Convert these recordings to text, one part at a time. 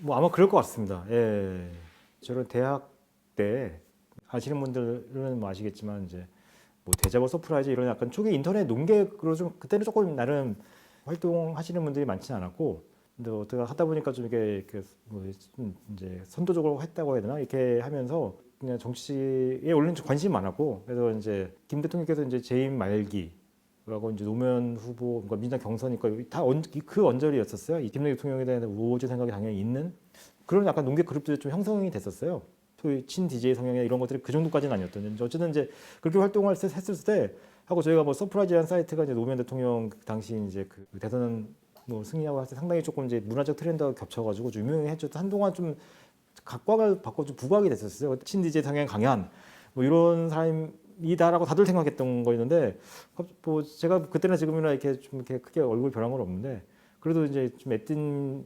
뭐 아마 그럴 것 같습니다. 예. 저는 대학 때 아시는 분들은 뭐 아시겠지만 이제 뭐 데자보 서프라이즈 이런 약간 초기 인터넷 농객으로 좀 그때는 조금 나름 활동하시는 분들이 많지는 않았고 근데 어떻게 하다 보니까 좀 이렇게 뭐좀 이제 선도적으로 했다고 해야 되나 이렇게 하면서 그냥 정치에 원래는 좀 관심이 많았고 그래서 이제 김 대통령께서 이제 재임 말기 라고 이제 노무현 후보, 그러니까 민주당 경선이니까 다 그 언저리였었어요. 이 김대중 대통령에 대한 우호적 생각이 당연히 있는 그런 약간 농객 그룹들이 좀 형성이 됐었어요. 소위 친 DJ 성향이나 이런 것들이 그 정도까지는 아니었던. 어쨌든 이제 그렇게 활동을 했을 때 하고 저희가 뭐 서프라이즈라는 사이트가 이제 노무현 대통령 그 당시 이제 그 대선 뭐 승리하고 할 때 상당히 조금 이제 문화적 트렌드가 겹쳐가지고 좀 유명했죠. 한동안 좀 각광을 받고 좀 부각이 됐었어요. 친 DJ 성향 강한 뭐 이런 사람이다라고 다들 생각했던 거였는데 뭐 제가 그때나 지금이나 이렇게 좀 이렇게 크게 얼굴 변한 건 없는데 그래도 이제 좀 애띤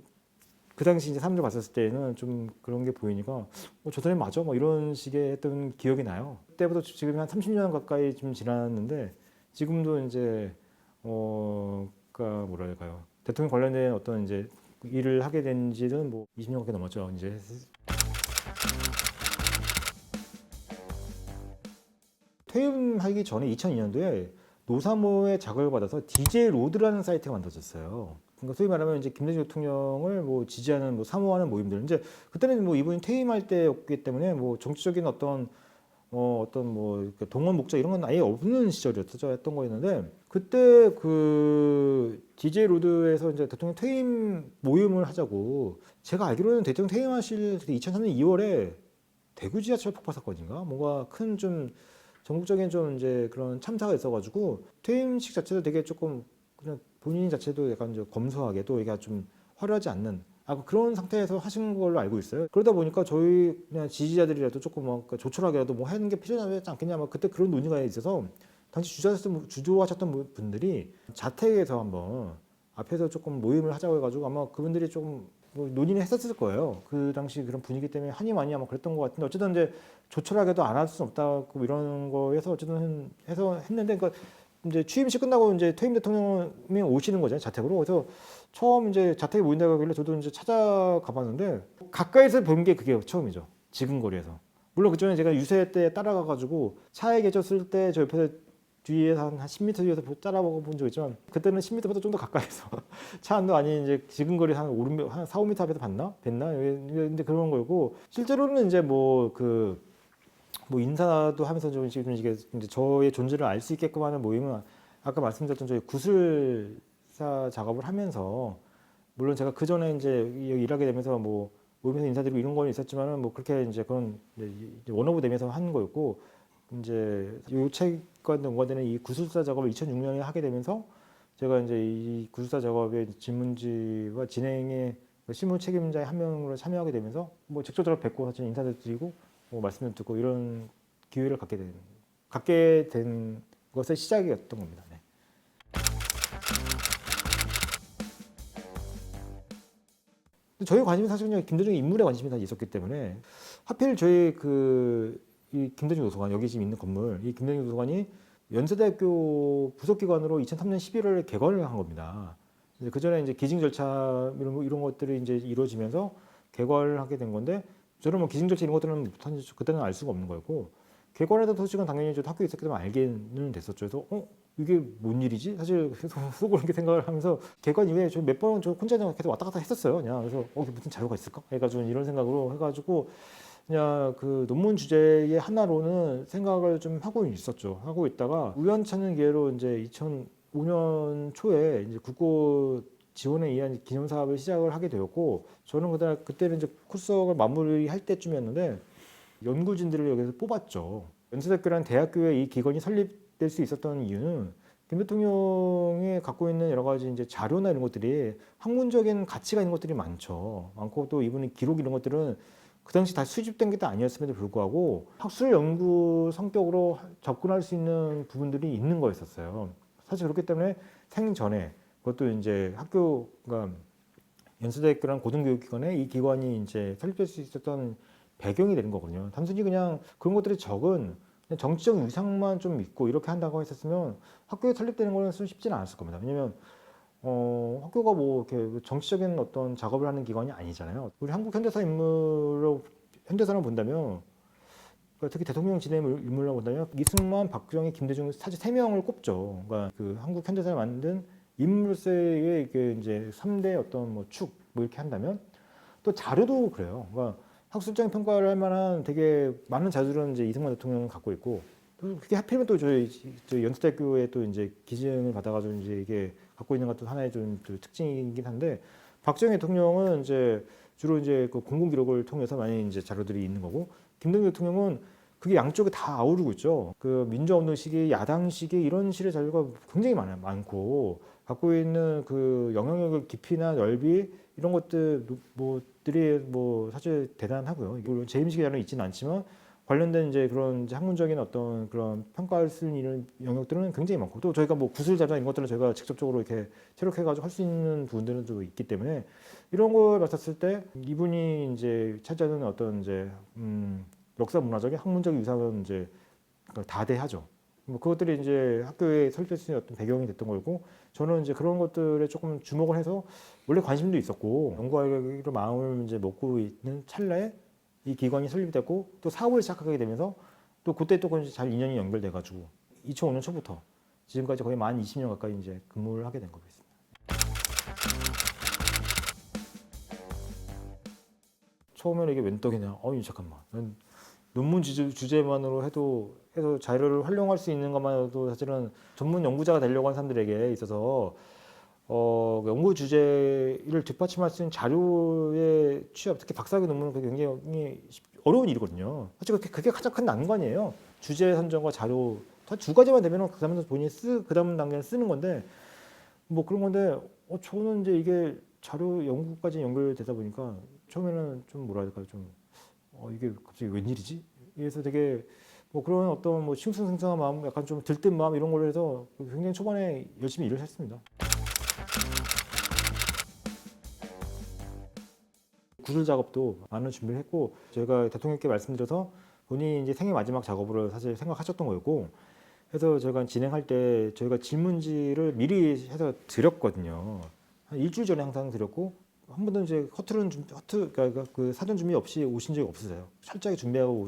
그 당시 이제 사람들 봤을 때는 좀 그런 게 보이니까 저 사람이 맞아 뭐 이런 식의 했던 기억이 나요. 그때부터 지금 한 30년 가까이 좀 지났는데 지금도 이제 그러니까 뭐랄까요 대통령 관련된 어떤 이제 일을 하게 된 지는 뭐 20년 가까이 넘었죠. 이제 퇴임하기 전에 2002년도에 노사모의 자극을 받아서 DJ 로드라는 사이트가 만들어졌어요. 그러니까 소위 말하면 이제 김대중 대통령을 뭐 지지하는 뭐 사모하는 모임들. 이제 그때는 뭐 이분이 퇴임할 때였기 때문에 뭐 정치적인 어떤 뭐 동원 목적 이런 건 아예 없는 시절이었죠. 했던 거였는데 그때 그 DJ 로드에서 이제 대통령 퇴임 모임을 하자고 제가 알기로는 대통령 퇴임하실 2003년 2월에 대구 지하철 폭파 사건인가 뭔가 큰 좀 전국적인 좀 이제 그런 참사가 있어가지고 퇴임식 자체도 되게 조금 그냥 본인 자체도 약간 좀 검소하게 또 이게 좀 화려하지 않는 그런 상태에서 하신 걸로 알고 있어요. 그러다 보니까 저희 그냥 지지자들이라도 조금 뭐 조촐하게라도 뭐 하는 게 필요하지 않겠냐 막 그때 그런 논의가 있어서 당시 주도하셨던 분들이 자택에서 한번 앞에서 조금 모임을 하자고 해가지고 아마 그분들이 조금 뭐 논의는 했었을 거예요. 그 당시 그런 분위기 때문에 한이 많이 아마 그랬던 것 같은데 어쨌든 이제 조촐하게도 안 할 수는 없다고 이런 거에서 어쨌든 해서 했는데 그러니까 이제 취임식 끝나고 이제 퇴임 대통령이 오시는 거잖아요 자택으로. 그래서 처음 이제 자택에 모인다고 하길래 저도 이제 찾아가 봤는데 가까이서 본 게 그게 처음이죠. 지근거리에서. 물론 그전에 제가 유세 때 따라가 가지고 차에 계셨을 때 저 옆에서 뒤에서 한 10m 뒤에서 따라보고 본 적 있지만 그때는 10m보다 좀 더 가까이서 차 안도 아닌 이제 지근거리 한 4, 5m 앞에서 봤나? 뵀나? 근데 그런 거고 실제로는 이제 뭐 인사도 하면서 좀 지금 이게 이제 저의 존재를 알 수 있게끔 하는 모임은 아까 말씀드렸던 저희 구술사 작업을 하면서 물론 제가 그 전에 이제 여기 일하게 되면서 뭐 모임에서 인사드리고 이런 건 있었지만은 뭐 그렇게 이제 그런 이제 원오브 되면서 하는 거였고 이제 요 책과 연관되는 이 구술사 작업을 2006년에 하게 되면서 제가 이제 이 구술사 작업의 집문지와 진행의 실무 책임자의 한 명으로 참여하게 되면서 뭐 직접적으로 뵙고 사실 인사도 드리고 뭐 말씀을 듣고 이런 기회를 갖게 된 것의 시작이었던 겁니다. 네. 저희 관심이 사실 그냥 김대중의 인물에 관심이 다 있었기 때문에 하필 저희 이 김대중 도서관 여기 지금 있는 건물 이 김대중 도서관이 연세대학교 부속기관으로 2003년 11월에 개관을 한 겁니다. 그 전에 이제 기증 절차 이런 것들이 이제 이루어지면서 개관을 하게 된 건데 저는 뭐 기증 절차 이런 것들은 그때는 알 수가 없는 거였고 개관했던 소식은 당연히 저도 학교에 있었기 때문에 알게는 됐었죠. 그래서 이게 뭔 일이지? 사실 속으로 이렇게 생각을 하면서 개관 이후에 저 몇 번 저 혼자 계속 왔다 갔다 했었어요. 그냥 그래서 이게 무슨 자료가 있을까? 해가지고 이런 생각으로 해가지고 그냥 그 논문 주제의 하나로는 생각을 좀 하고 있었죠. 하고 있다가 우연찮은 기회로 이제 2005년 초에 이제 국고 지원에 의한 기념 사업을 시작을 하게 되었고 저는 그때는 이제 코스웍을 마무리할 때쯤이었는데 연구진들을 여기서 뽑았죠. 연세대학교라는 대학교에 이 기관이 설립될 수 있었던 이유는 김 대통령이 갖고 있는 여러 가지 이제 자료나 이런 것들이 학문적인 가치가 있는 것들이 많고 또 이분의 기록 이런 것들은 그 당시 다 수집된 게 아니었음에도 불구하고 학술 연구 성격으로 접근할 수 있는 부분들이 있는 거였었어요. 사실 그렇기 때문에 생전에 그것도 이제 학교가 연세대학교라는 고등교육기관에 이 기관이 이제 설립될 수 있었던 배경이 되는 거거든요. 단순히 그냥 그런 것들이 적은 그냥 정치적 위상만 좀 있고 이렇게 한다고 했었으면 학교에 설립되는 거는 쉽지는 않았을 겁니다. 왜냐면 학교가 뭐 이렇게 정치적인 어떤 작업을 하는 기관이 아니잖아요. 우리 한국 현대사 인물로 현대사를 본다면 그러니까 특히 대통령 진행 인물로 본다면 이승만, 박정희, 김대중 사실 세 명을 꼽죠. 그러니까 그 한국 현대사를 만든 인물세의 이게 이제 3대 어떤 뭐 축 뭐 이렇게 한다면 또 자료도 그래요. 그러니까 학술적인 평가를 할 만한 되게 많은 자료들은 이제 이승만 대통령은 갖고 있고 또 그게 하필이면 또 저희 연세대학교에 또 이제 기증을 받아가지고 이제 이게 갖고 있는 것도 하나의 좀 특징이긴 한데 박정희 대통령은 이제 주로 이제 그 공공 기록을 통해서 많이 이제 자료들이 있는 거고 김대중 대통령은 그게 양쪽에 다 아우르고 있죠. 그 민주화운동 시기, 야당 시기 이런 시의 자료가 굉장히 많고 갖고 있는 그 영향력의 깊이나 넓이 이런 것들 뭐들이 뭐 사실 대단하고요. 물론 재임식의 자료는 있지는 않지만 관련된 이제 그런 이제 학문적인 어떤 그런 평가할 수 있는 영역들은 굉장히 많고 또 저희가 뭐 구술 자료나 이런 것들은 저희가 직접적으로 이렇게 체력해가지고 할 수 있는 부분들은 좀 있기 때문에 이런 걸 봤었을 때 이분이 이제 차지하는 어떤 이제 역사 문화적인 학문적 유산은 이제 다대하죠. 뭐 그것들이 이제 학교에 설립될 수 있는 어떤 배경이 됐던 거고 저는 이제 그런 것들에 조금 주목을 해서 원래 관심도 있었고 연구하기로 마음을 이제 먹고 있는 찰나에 이 기관이 설립됐고 또 사업을 시작하게 되면서 또 그때 또 잘 인연이 연결돼 가지고 2005년 초부터 지금까지 거의 만 20년 가까이 이제 근무를 하게 된 거겠습니다. 처음에는 이게 웬 떡이냐? 잠깐만. 논문 주제만으로 해도 자료를 활용할 수 있는 것만으로도 사실은 전문 연구자가 되려고 하는 사람들에게 있어서 연구 주제를 뒷받침할 수 있는 자료의 취업, 특히 박사학위 논문은 그게 굉장히 어려운 일이거든요. 사실 그게 가장 큰 난관이에요. 주제 선정과 자료 두 가지만 되면 그 다음에 본인이 그 다음 단계는 쓰는 건데 뭐 그런 건데 저는 이제 이게 자료 연구까지 연결되다 보니까 처음에는 좀 뭐라 해야 될까요? 좀 이게 갑자기 웬일이지? 그래서 되게 뭐 그런 어떤 뭐 싱숭생숭한 마음, 약간 좀 들뜬 마음 이런 걸로 해서 굉장히 초반에 열심히 일을 했습니다. 구술 작업도 많은 준비를 했고 제가 대통령께 말씀드려서 본인이 이제 생애 마지막 작업으로 사실 생각하셨던 거였고 그래서 저희가 진행할 때 저희가 질문지를 미리 해서 드렸거든요. 한 일주일 전에 항상 드렸고 한 번도 이제 그러니까 그 사전 준비 없이 오신 적이 없으세요. 철저하게 준비하고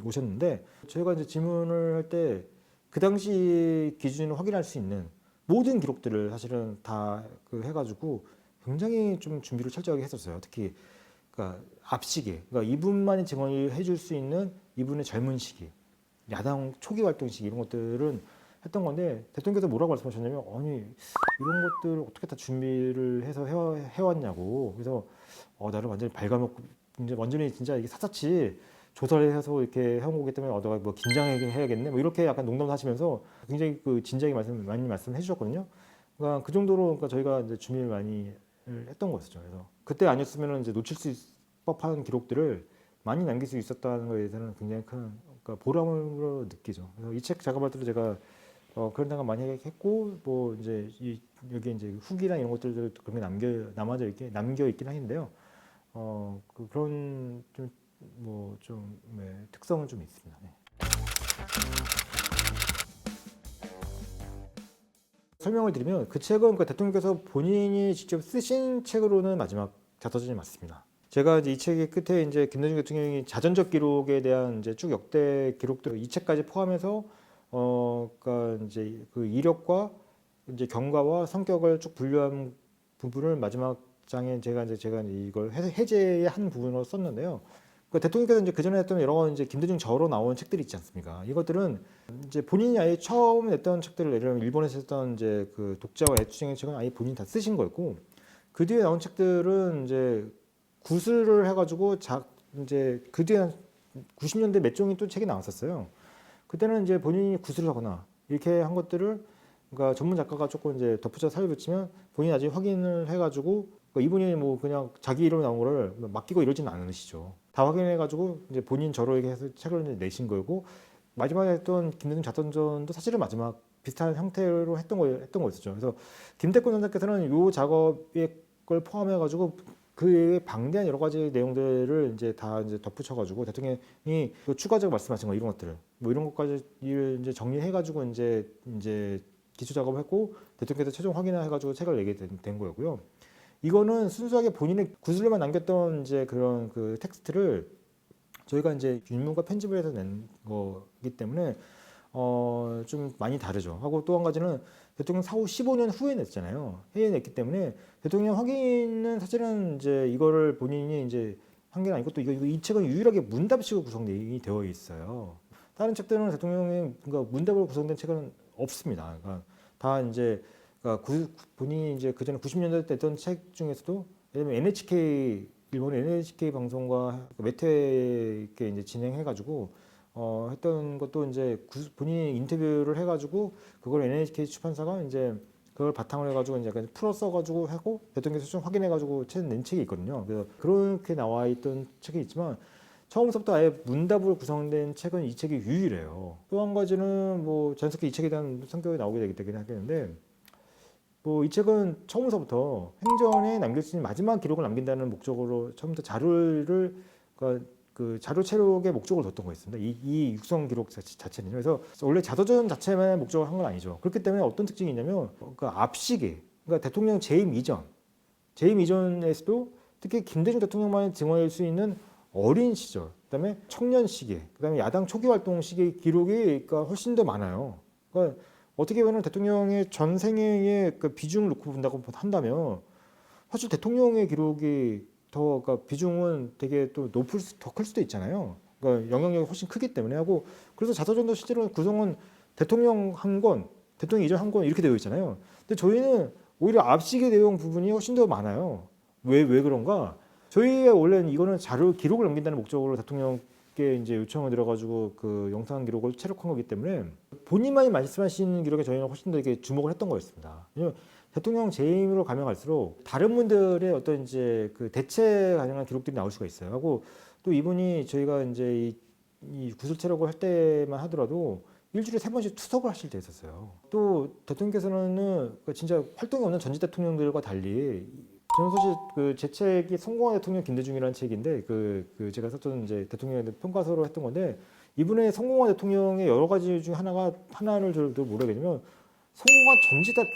오셨는데 저희가 이제 질문을 할 때 그 당시 기준을 확인할 수 있는 모든 기록들을 사실은 다 해가지고 굉장히 좀 준비를 철저하게 했었어요. 특히 그러니까 앞시기, 그러니까 이분만이 증언을 해줄 수 있는 이분의 젊은 시기, 야당 초기 활동 시기 이런 것들은 했던 건데 대통령께서 뭐라고 말씀하셨냐면 아니 이런 것들 어떻게 다 준비를 해서 해왔냐고 그래서 나를 완전히 발가벗고 이제 완전히 진짜 이게 샅샅이 조사를 해서 이렇게 해온 거기 때문에 너가 뭐 긴장해야겠네 뭐 이렇게 약간 농담을 하시면서 굉장히 그 진지하게 많이 말씀해 주셨거든요. 그러니까 그 정도로 그러니까 저희가 이제 준비를 많이 했던 거였죠. 그래서 그때 아니었으면 이제 놓칠 수 법한 기록들을 많이 남길 수 있었다는 것에 대해서는 굉장히 큰 그러니까 보람으로 느끼죠. 그래서 이 책 작업할 때도 제가 그런 생각 많이 했고 뭐 이제 여기 이제 후기나 이런 것들도 그런 게 남겨 있긴 하는데요. 그런 좀 뭐 좀 특성은 좀 있습니다. 네. 설명을 드리면 그 책은 그러니까 대통령께서 본인이 직접 쓰신 책으로는 마지막 자서전이 맞습니다. 제가 이제 이 책의 끝에 이제 김대중 대통령이 자전적 기록에 대한 이제 쭉 역대 기록들 이 책까지 포함해서 그러니까 이제 그 이력과 이제 경과와 성격을 쭉 분류한 부분을 마지막 장에 제가 이제 이걸 해제의 한 부분으로 썼는데요. 그러니까 대통령께서 이제 그 전에 했던 여러 이제 김대중 저로 나온 책들이 있지 않습니까? 이것들은 이제 본인이 아예 처음 냈던 책들을 예를 들면 일본에서 했던 이제 그 독자와 애투쟁의 책은 아예 본인이 다 쓰신 거였고 그 뒤에 나온 책들은 이제 구술을 해가지고 이제 그 뒤에 한 90년대 몇 종이 또 책이 나왔었어요. 그때는 이제 본인이 구술을 하거나 이렇게 한 것들을 그러니까 전문 작가가 조금 이제 덧붙여 살려 붙이면 본인이 나중에 확인을 해가지고 그러니까 이분이 뭐 그냥 자기 이름 나온 거를 맡기고 이러지는 않으시죠. 다 확인해가지고 이제 본인 저로 해서 책을 이제 내신 거고 마지막에 했던 김대중 자선전도 사실은 마지막 비슷한 형태로 했던 거였었죠. 그래서 김태권 원장께서는 이 작업의 걸 포함해가지고 그 외에 방대한 여러 가지 내용들을 이제 다 이제 덧붙여가지고 대통령이 추가적으로 말씀하신 거 이런 것들을 뭐 이런 것까지 이제 정리해가지고 이제 기초 작업을 했고 대통령께서 최종 확인해가지고 책을 내게 된 거고요. 이거는 순수하게 본인의 구술로만 남겼던 이제 그런 그 텍스트를 저희가 이제 윤문과 편집을 해서 낸 거기 때문에 좀 많이 다르죠. 하고 또 한 가지는 대통령 사후 15년 후에 냈잖아요. 해에 냈기 때문에 대통령 확인은 사실은 이제 이거를 본인이 이제 한 게 아니고 또 이 책은 유일하게 문답식으로 구성되어 있어요. 다른 책들은 대통령의 그러니까 문답으로 구성된 책은 없습니다. 그러니까 다 이제 그러니까 본인이 이제 그전에 90년대 때 했던 책 중에서도 예를 들면 NHK 일본 NHK 방송과 매체 있게 이제 진행해가지고 했던 것도 이제 본인이 인터뷰를 해가지고 그걸 NHK 출판사가 이제 그걸 바탕으로 해가지고 이제 약간 풀어 써가지고 하고 대통령께서 좀 확인해가지고 낸 책이 있거든요. 그래서 그렇게 나와 있던 책이 있지만 처음부터 아예 문답으로 구성된 책은 이 책이 유일해요. 또 한 가지는 뭐 자연스럽게 이 책에 대한 성격이 나오게 되긴 하겠는데 뭐 이 책은 처음부터 행전에 남길 수 있는 마지막 기록을 남긴다는 목적으로 처음부터 자료를 그러니까 그 자료 체록의 목적을 뒀던 거였습니다. 이 육성 기록 자체는 그래서 원래 자서전 자체만 목적을 한 건 아니죠. 그렇기 때문에 어떤 특징이 있냐면 그러니까 앞시기 그러니까 대통령 재임 이전에서도 특히 김대중 대통령만이 증언할 수 있는 어린 시절, 그다음에 청년 시기, 그다음에 야당 초기 활동 시기 기록이 그러니까 훨씬 더 많아요. 그러니까 어떻게 보면 대통령의 전생애의 그 비중을 놓고 본다고 한다면 사실 대통령의 기록이 더 그러니까 비중은 되게 또 더 클 수도 있잖아요. 그러니까 영향력이 훨씬 크기 때문에 하고 그래서 자서전도 실제로 구성은 대통령 한 권, 대통령 이전 한 권 이렇게 되어 있잖아요. 근데 저희는 오히려 앞시기 내용 부분이 훨씬 더 많아요. 왜 그런가? 저희의 원래는 이거는 자료 기록을 남긴다는 목적으로 대통령께 이제 요청을 드려가지고 그 영상 기록을 체록한 거기 때문에 본인만이 말씀하시는 기록에 저희는 훨씬 더 이렇게 주목을 했던 거였습니다. 왜냐면 대통령 재임으로 가면 갈수록 다른 분들의 어떤 이제 그 대체 가능한 기록들이 나올 수가 있어요. 하고 또 이분이 저희가 이제 이 구술 체록을 할 때만 하더라도 일주일에 3번씩 투석을 하실 때 있었어요. 또 대통령께서는 진짜 활동이 없는 전직 대통령들과 달리 저는 사실 그 제 책이 성공한 대통령 김대중이라는 책인데 그 제가 썼던 이제 대통령에 대한 평가서로 했던 건데 이분의 성공한 대통령의 여러 가지 중에 하나를 저도 뭐라겠냐면 성공한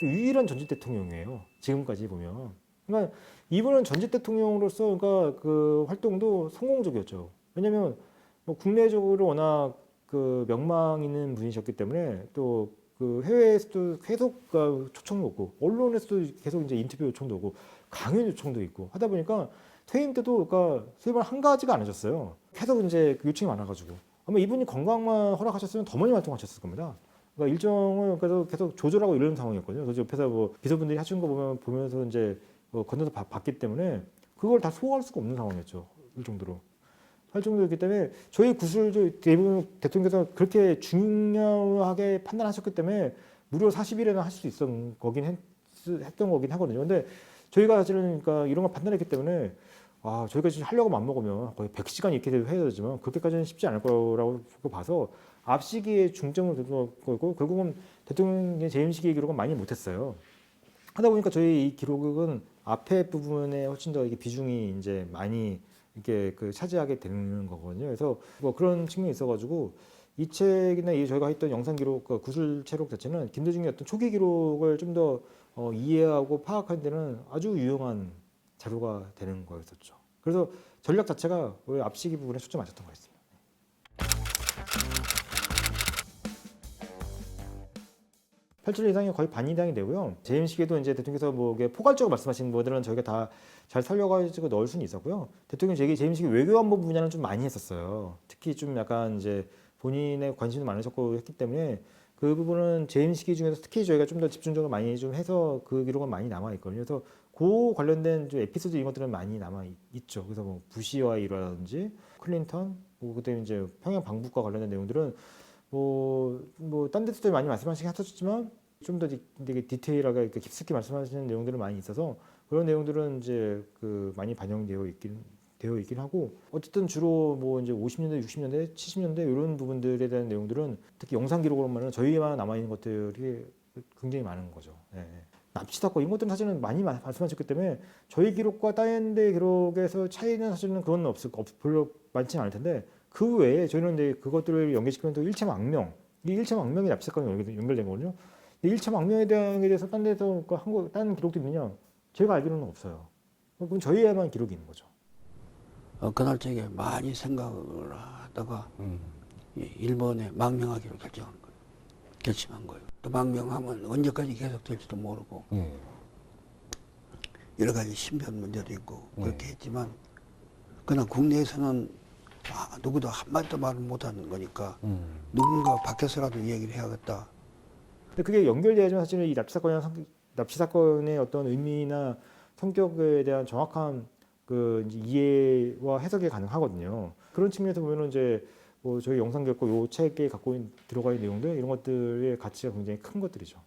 유일한 전직 대통령이에요. 지금까지 보면. 그러니까 이분은 전직 대통령으로서 그러니까 그 활동도 성공적이었죠. 왜냐하면 뭐 국내적으로 워낙 그 명망 있는 분이셨기 때문에 또 그 해외에서도 계속 초청도 오고 언론에서도 계속 이제 인터뷰 요청도 오고 강연 요청도 있고 하다 보니까 퇴임 때도 그러니까 소위 말해 한 가지가 아니셨어요. 계속 이제 그 요청이 많아가지고 아마 이분이 건강만 허락하셨으면 더 많이 활동하셨을 겁니다. 그러니까 일정을 그래서 계속 조절하고 이런 상황이었거든요. 그래서 옆에서 뭐 비서분들이 하시는 거 보면서 이제 건너서 봤기 때문에 그걸 다 소화할 수가 없는 상황이었죠. 이 정도로. 할 정도였기 때문에 저희 구술도 대부분 대통령께서 그렇게 중요하게 판단하셨기 때문에 무려 40일에나 할 수 있었던 거긴 했던 거긴 하거든요. 근데 저희가 사실은 그러니까 이런 걸 판단했기 때문에 저희가 지금 하려고 맘먹으면 거의 100시간 이렇게 해야 되지만 그렇게까지는 쉽지 않을 거라고 봐서 앞시기에 중점을 둔 거고 결국은 대통령의 재임 시기 기록은 많이 못했어요. 하다 보니까 저희 이 기록은 앞에 부분에 훨씬 더 이게 비중이 이제 많이 이렇게 그 차지하게 되는 거거든요. 그래서 뭐 그런 측면이 있어가지고 이 책이나 저희가 했던 영상 기록, 구술 체록 자체는 김대중의 어떤 초기 기록을 좀 더 이해하고 파악하는 데는 아주 유용한 자료가 되는 거였었죠. 그래서 전략 자체가 왜 앞시기 부분에 초점 맞췄던 거였습니다. 8절 이상이 거의 반 이상이 되고요. 재임 시기에도 이제 대통령께서 뭐 포괄적으로 말씀하신 분들은 저희가 다 잘 살려가지고 넣을 수는 있었고요. 대통령 재임 시기 외교안보 분야는 좀 많이 했었어요. 특히 좀 약간 이제 본인의 관심도 많으셨고 했기 때문에 그 부분은 재임 시기 중에서 특히 저희가 좀 더 집중적으로 많이 좀 해서 그 기록은 많이 남아 있거든요. 그래서 그 관련된 좀 에피소드 이런 것들은 많이 남아 있죠. 그래서 뭐 부시와 일화라든지 클린턴, 뭐 그때 이제 평양 방북과 관련된 내용들은 딴 데서도 많이 말씀하시긴 하셨지만 좀 더 되게 디테일하게 이렇게 깊숙이 말씀하시는 내용들은 많이 있어서 그런 내용들은 이제 그 많이 반영되어 있긴 하고 어쨌든 주로 뭐 이제 50년대, 60년대, 70년대 이런 부분들에 대한 내용들은 특히 영상 기록으로만은 저희만 남아 있는 것들이 굉장히 많은 거죠. 네. 납치 사건 이런 것들은 사실은 많이 말씀하셨기 때문에 저희 기록과 다른 데 기록에서 차이는 사실은 그건 별로 많지는 않을 텐데 그 외에 저희는 이제 그것들을 연계시키면 또 일체망명 이 일체망명이 납치 사건이 연결된 거거든요. 1차 망명에 대해서 딴 데서 한국 딴 기록도 있느냐? 제가 알기로는 없어요. 그럼 저희에만 기록이 있는 거죠. 그날 저녁에 많이 생각을 하다가 일본에 망명하기로 결심한 거예요. 또 망명하면 언제까지 계속될지도 모르고 여러 가지 신변 문제도 있고 그렇게 했지만 그러나 국내에서는 누구도 한마디도 말을 못하는 거니까 누군가 밖에서라도 얘기를 해야겠다. 근데 그게 연결돼야지만 사실은 이 납치 사건의 어떤 의미나 성격에 대한 정확한 그 이제 이해와 해석이 가능하거든요. 그런 측면에서 보면은 이제 뭐 저희 영상 겪고 요 책에 들어가 있는 내용들 이런 것들의 가치가 굉장히 큰 것들이죠.